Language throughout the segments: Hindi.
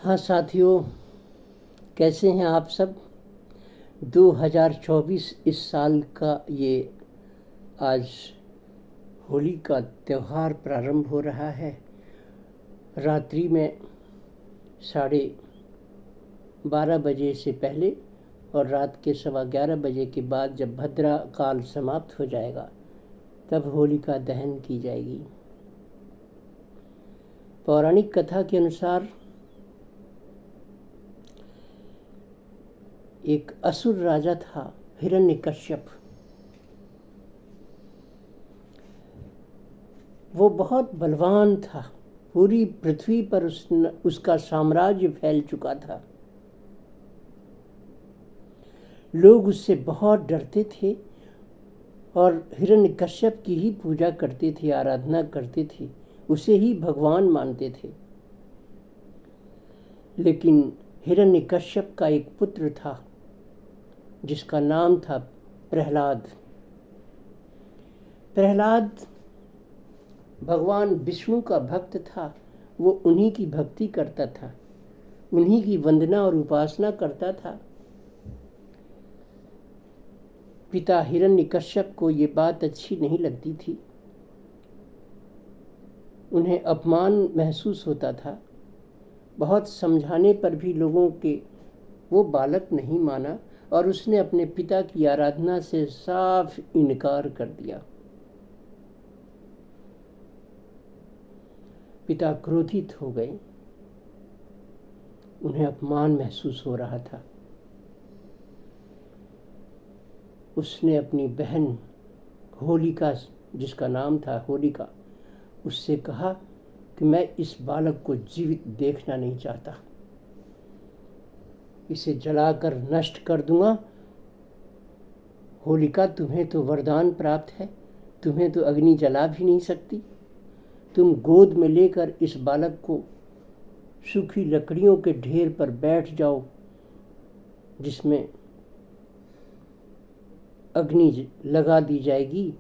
हाँ साथियों, कैसे हैं आप सब। 2024 इस साल का ये आज होली का त्यौहार प्रारंभ हो रहा है। रात्रि में 12:30 बजे से पहले और रात के 11:15 बजे के बाद जब भद्रा काल समाप्त हो जाएगा तब होलिका दहन की जाएगी। पौराणिक कथा के अनुसार एक असुर राजा था, हिरण्यकश्यप। वो बहुत बलवान था। पूरी पृथ्वी पर उसका साम्राज्य फैल चुका था। लोग उससे बहुत डरते थे और हिरण्यकश्यप की ही पूजा करते थे, आराधना करते थे, उसे ही भगवान मानते थे। लेकिन हिरण्यकश्यप का एक पुत्र था जिसका नाम था प्रहलाद। प्रहलाद भगवान विष्णु का भक्त था। वो उन्हीं की भक्ति करता था, उन्हीं की वंदना और उपासना करता था। पिता हिरण्यकश्यप को ये बात अच्छी नहीं लगती थी। उन्हें अपमान महसूस होता था। बहुत समझाने पर भी लोगों के वो बालक नहीं माना और उसने अपने पिता की आराधना से साफ इनकार कर दिया। पिता क्रोधित हो गए। उन्हें अपमान महसूस हो रहा था। उसने अपनी बहन होलिका, जिसका नाम था होलिका, उससे कहा कि मैं इस बालक को जीवित देखना नहीं चाहता, इसे जलाकर नष्ट कर दूंगा। होलिका, तुम्हें तो वरदान प्राप्त है, तुम्हें तो अग्नि जला भी नहीं सकती। तुम गोद में लेकर इस बालक को सूखी लकड़ियों के ढेर पर बैठ जाओ जिसमें अग्नि लगा दी जाएगी।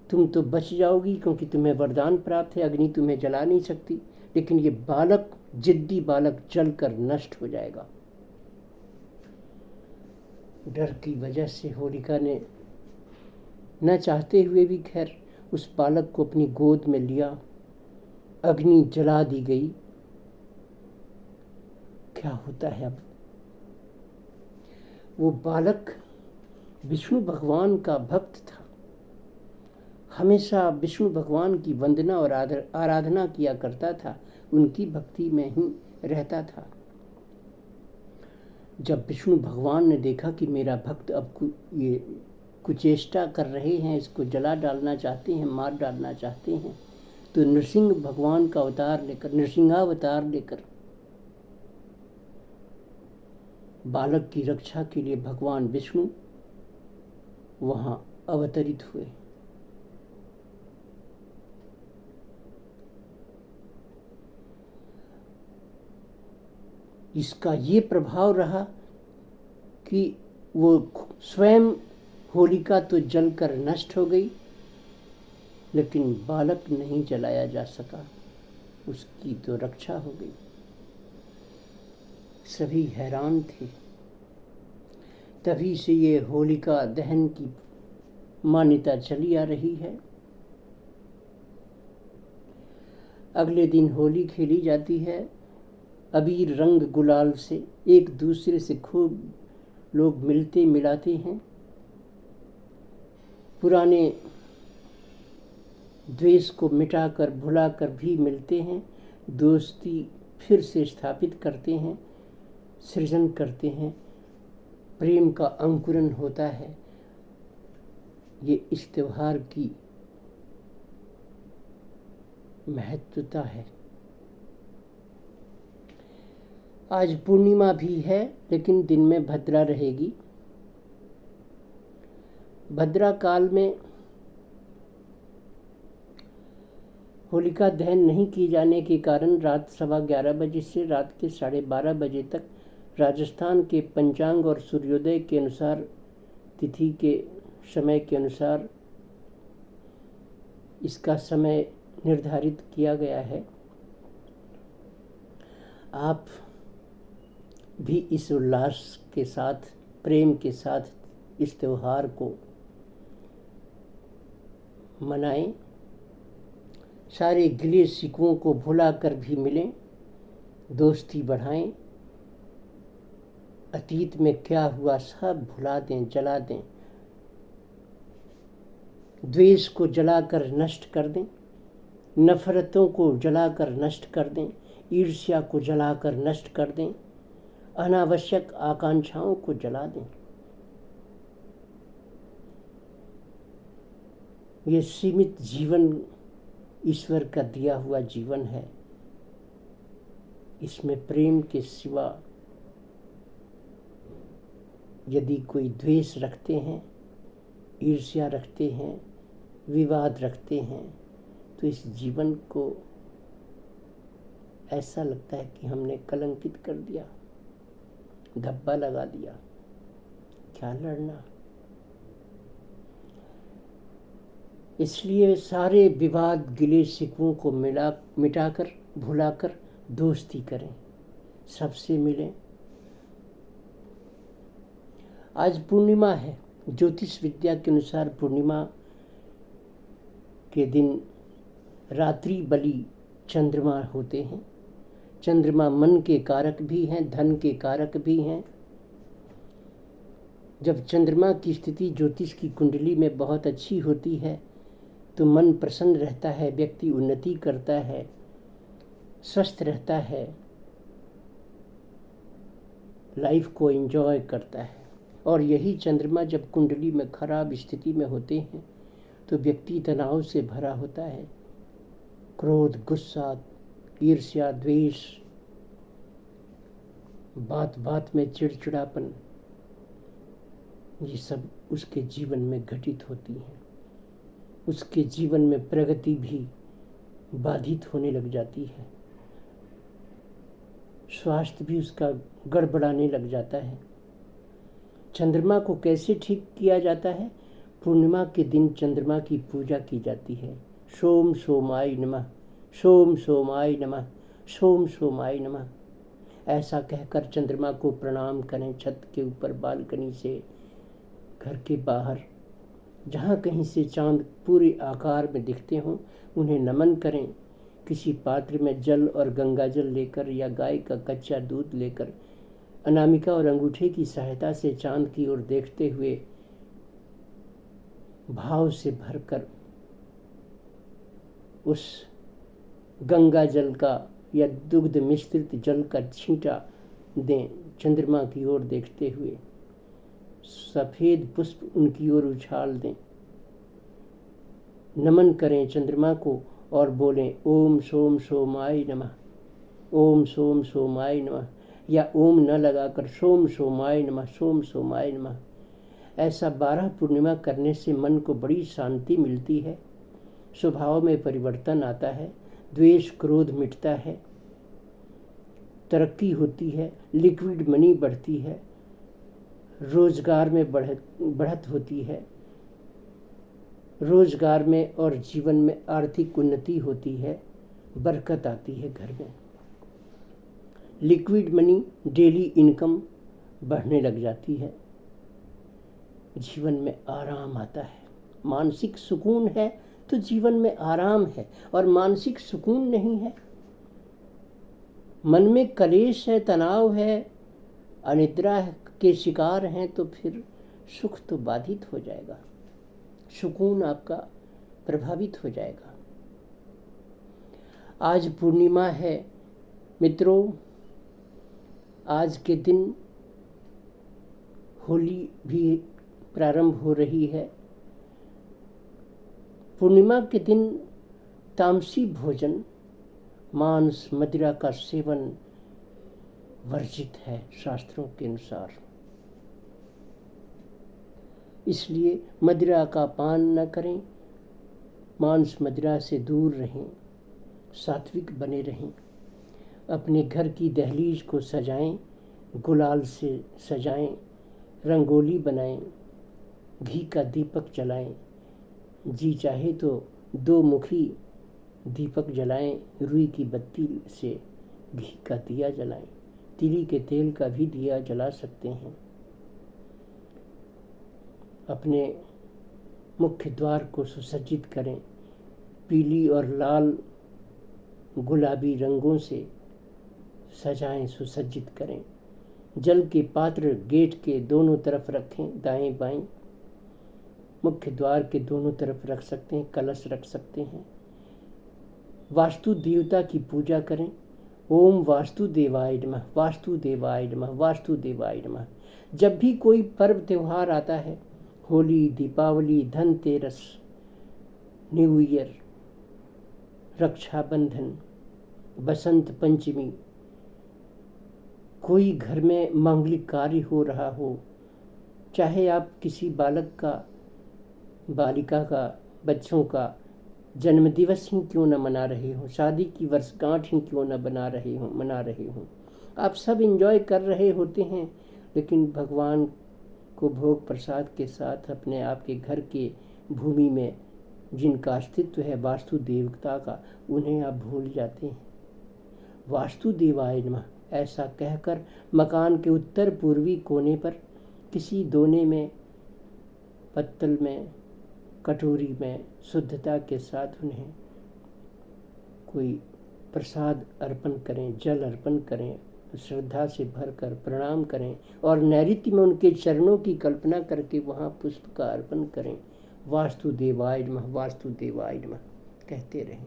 तुम तो बच जाओगी क्योंकि तुम्हें वरदान प्राप्त है, अग्नि तुम्हें जला नहीं सकती। लेकिन ये बालक, जिद्दी बालक, जलकर नष्ट हो जाएगा। डर की वजह से होलिका ने न चाहते हुए भी खैर उस बालक को अपनी गोद में लिया। अग्नि जला दी गई। क्या होता है अब? वो बालक विष्णु भगवान का भक्त था। हमेशा विष्णु भगवान की वंदना और आराधना किया करता था, उनकी भक्ति में ही रहता था। जब विष्णु भगवान ने देखा कि मेरा भक्त अब ये कुचेष्टा कर रहे हैं, इसको जला डालना चाहते हैं, मार डालना चाहते हैं, तो नृसिंह भगवान का अवतार लेकर, नृसिंहावतार लेकर बालक की रक्षा के लिए भगवान विष्णु वहां अवतरित हुए। इसका ये प्रभाव रहा कि वो स्वयं होलिका तो जलकर नष्ट हो गई, लेकिन बालक नहीं जलाया जा सका, उसकी तो रक्षा हो गई। सभी हैरान थे। तभी से ये होलिका दहन की मान्यता चली आ रही है। अगले दिन होली खेली जाती है। अबीर रंग गुलाल से एक दूसरे से खूब लोग मिलते मिलाते हैं। पुराने द्वेष को मिटाकर भुलाकर भी मिलते हैं। दोस्ती फिर से स्थापित करते हैं, सृजन करते हैं। प्रेम का अंकुरन होता है। ये इस त्योहार की महत्वता है। आज पूर्णिमा भी है, लेकिन दिन में भद्रा रहेगी। भद्रा काल में होलिका दहन नहीं की जाने के कारण रात 11:15 बजे से रात के 12:30 बजे तक राजस्थान के पंचांग और सूर्योदय के अनुसार, तिथि के समय के अनुसार इसका समय निर्धारित किया गया है। आप भी इस उल्लास के साथ, प्रेम के साथ इस त्यौहार को मनाएं। सारे गिले शिकवों को भुलाकर भी मिलें, दोस्ती बढ़ाएं। अतीत में क्या हुआ सब भुला दें, जला दें। द्वेष को जलाकर नष्ट कर दें, नफरतों को जलाकर नष्ट कर दें, ईर्ष्या को जलाकर नष्ट कर दें, अनावश्यक आकांक्षाओं को जला दें। ये सीमित जीवन ईश्वर का दिया हुआ जीवन है। इसमें प्रेम के सिवा यदि कोई द्वेष रखते हैं, ईर्ष्या रखते हैं, विवाद रखते हैं, तो इस जीवन को ऐसा लगता है कि हमने कलंकित कर दिया, धब्बा लगा दिया। क्या लड़ना। इसलिए सारे विवाद, गिले शिकवों को मिटाकर, भुलाकर दोस्ती करें, सबसे मिलें। आज पूर्णिमा है। ज्योतिष विद्या के अनुसार पूर्णिमा के दिन रात्रि बलि चंद्रमा होते हैं। चंद्रमा मन के कारक भी हैं, धन के कारक भी हैं। जब चंद्रमा की स्थिति ज्योतिष की कुंडली में बहुत अच्छी होती है तो मन प्रसन्न रहता है, व्यक्ति उन्नति करता है, स्वस्थ रहता है, लाइफ को एंजॉय करता है। और यही चंद्रमा जब कुंडली में खराब स्थिति में होते हैं तो व्यक्ति तनाव से भरा होता है। क्रोध, गुस्सा, ईर्ष्या, द्वेष, बात बात में चिड़चिड़ापन, ये सब उसके जीवन में घटित होती हैं। उसके जीवन में प्रगति भी बाधित होने लग जाती है। स्वास्थ्य भी उसका गड़बड़ाने लग जाता है। चंद्रमा को कैसे ठीक किया जाता है? पूर्णिमा के दिन चंद्रमा की पूजा की जाती है। सोम सोमाय नमः, सोम सोमाय नमः, सोम सोमाय नमः, ऐसा कहकर चंद्रमा को प्रणाम करें। छत के ऊपर, बालकनी से, घर के बाहर, जहाँ कहीं से चांद पूरे आकार में दिखते हों, उन्हें नमन करें। किसी पात्र में जल और गंगा जल लेकर या गाय का कच्चा दूध लेकर अनामिका और अंगूठे की सहायता से चांद की ओर देखते हुए भाव से भरकर उस गंगा जल का या दुग्ध मिश्रित जल का छींटा दें। चंद्रमा की ओर देखते हुए सफ़ेद पुष्प उनकी ओर उछाल दें। नमन करें चंद्रमा को और बोलें ओम सोम सोमाय नमः, ओम सोम सोमाय नमः, या ओम न लगाकर सोम सोमाय नमः, सोम सोमाय नमः। ऐसा 12 पूर्णिमा करने से मन को बड़ी शांति मिलती है, स्वभाव में परिवर्तन आता है, द्वेष क्रोध मिटता है, तरक्की होती है, लिक्विड मनी बढ़ती है, रोजगार में बढ़त होती है, रोजगार में और जीवन में आर्थिक उन्नति होती है, बरकत आती है घर में। लिक्विड मनी, डेली इनकम बढ़ने लग जाती है, जीवन में आराम आता है। मानसिक सुकून है तो जीवन में आराम है, और मानसिक सुकून नहीं है, मन में कलेश है, तनाव है, अनिद्रा के शिकार हैं, तो फिर सुख तो बाधित हो जाएगा, सुकून आपका प्रभावित हो जाएगा। आज पूर्णिमा है मित्रों। आज के दिन होली भी प्रारंभ हो रही है। पूर्णिमा के दिन तामसी भोजन, मांस, मदिरा का सेवन वर्जित है शास्त्रों के अनुसार। इसलिए मदिरा का पान न करें, मांस मदिरा से दूर रहें, सात्विक बने रहें। अपने घर की दहलीज को सजाएं, गुलाल से सजाएं, रंगोली बनाएं, घी का दीपक जलाएं। जी चाहे तो 2 मुखी दीपक जलाएं रुई की बत्ती से, घी का दिया जलाएं, तिली के तेल का भी दिया जला सकते हैं। अपने मुख्य द्वार को सुसज्जित करें, पीली और लाल गुलाबी रंगों से सजाएं, सुसज्जित करें। जल के पात्र गेट के दोनों तरफ रखें, दाएं बाएं। मुख्य द्वार के दोनों तरफ रख सकते हैं, कलश रख सकते हैं। वास्तु देवता की पूजा करें। ओम वास्तुदेवाय नमः, वास्तुदेवाय नमः, वास्तुदेवाय नमः। जब भी कोई पर्व त्यौहार आता है, होली, दीपावली, धनतेरस, न्यू ईयर, रक्षाबंधन, बसंत पंचमी, कोई घर में मांगलिक कार्य हो रहा हो, चाहे आप किसी बालक का, बालिका का, बच्चों का जन्मदिवस ही क्यों न मना रहे हो, शादी की वर्षगांठ ही क्यों न मना रहे हो, आप सब एंजॉय कर रहे होते हैं, लेकिन भगवान को भोग प्रसाद के साथ अपने आपके घर के भूमि में जिनका अस्तित्व है वास्तु देवता का, उन्हें आप भूल जाते हैं। वास्तुदेवाय नमः ऐसा कहकर मकान के उत्तर पूर्वी कोने पर किसी दोने में, पत्तल में, कटोरी में शुद्धता के साथ उन्हें कोई प्रसाद अर्पण करें, जल अर्पण करें, श्रद्धा से भरकर प्रणाम करें और नैऋत्य में उनके चरणों की कल्पना करके वहाँ पुष्प का अर्पण करें। वास्तुदेवाय नमः, वास्तुदेवाय नमः कहते रहें।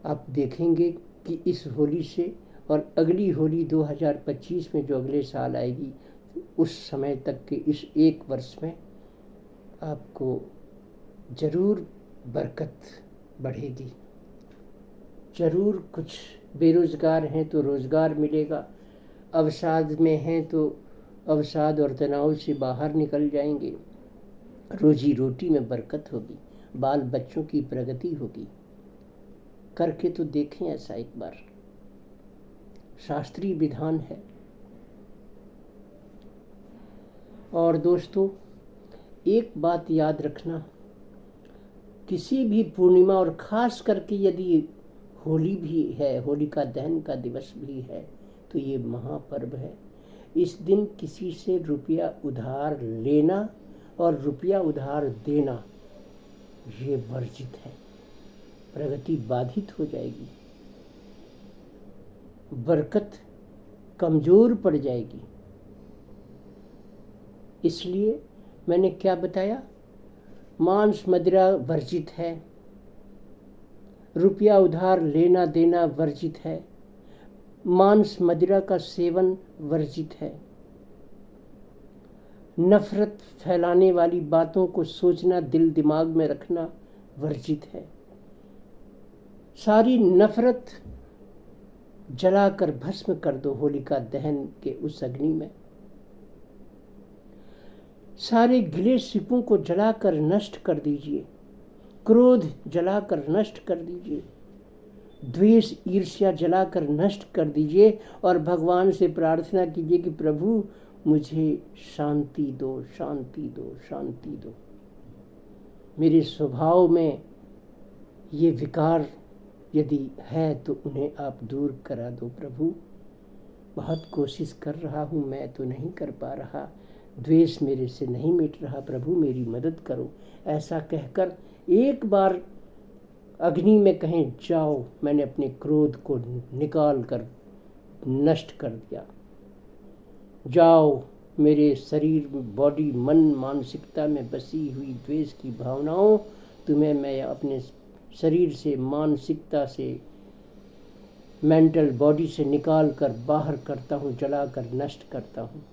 आप देखेंगे कि इस होली से और अगली होली 2025 में जो अगले साल आएगी, उस समय तक के इस एक वर्ष में आपको ज़रूर बरकत बढ़ेगी। ज़रूर कुछ बेरोज़गार हैं तो रोज़गार मिलेगा, अवसाद में हैं तो अवसाद और तनाव से बाहर निकल जाएंगे, रोजी रोटी में बरकत होगी, बाल बच्चों की प्रगति होगी। करके तो देखें ऐसा एक बार, शास्त्रीय विधान है। और दोस्तों, एक बात याद रखना, किसी भी पूर्णिमा और ख़ास करके यदि होली भी है, होलिका दहन का दिवस भी है, तो ये महापर्व है। इस दिन किसी से रुपया उधार लेना और रुपया उधार देना ये वर्जित है। प्रगति बाधित हो जाएगी, बरकत कमज़ोर पड़ जाएगी। इसलिए मैंने क्या बताया, मांस मदिरा वर्जित है, रुपया उधार लेना देना वर्जित है, मांस मदिरा का सेवन वर्जित है, नफरत फैलाने वाली बातों को सोचना, दिल दिमाग में रखना वर्जित है। सारी नफरत जलाकर भस्म कर दो होलिका दहन के उस अग्नि में। सारे गिले शिपों को जलाकर नष्ट कर दीजिए, क्रोध जलाकर नष्ट कर दीजिए, द्वेष ईर्ष्या जलाकर नष्ट कर दीजिए और भगवान से प्रार्थना कीजिए कि प्रभु मुझे शांति दो, शांति दो, शांति दो। मेरे स्वभाव में ये विकार यदि है तो उन्हें आप दूर करा दो प्रभु। बहुत कोशिश कर रहा हूँ, मैं तो नहीं कर पा रहा, द्वेष मेरे से नहीं मिट रहा, प्रभु मेरी मदद करो। ऐसा कहकर एक बार अग्नि में कहें, जाओ, मैंने अपने क्रोध को निकाल कर नष्ट कर दिया। जाओ, मेरे शरीर, बॉडी, मन, मानसिकता में बसी हुई द्वेष की भावनाओं तुम्हें मैं अपने शरीर से, मानसिकता से, मेंटल बॉडी से निकाल कर बाहर करता हूँ, जला कर नष्ट करता हूँ।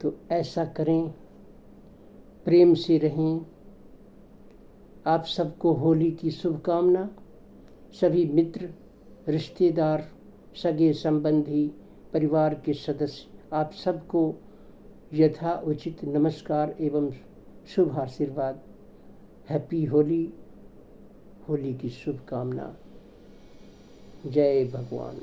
तो ऐसा करें, प्रेम से रहें। आप सबको होली की शुभकामना। सभी मित्र, रिश्तेदार, सगे संबंधी, परिवार के सदस्य, आप सबको यथा उचित नमस्कार एवं शुभ आशीर्वाद। हैप्पी होली, होली की शुभकामना। जय भगवान।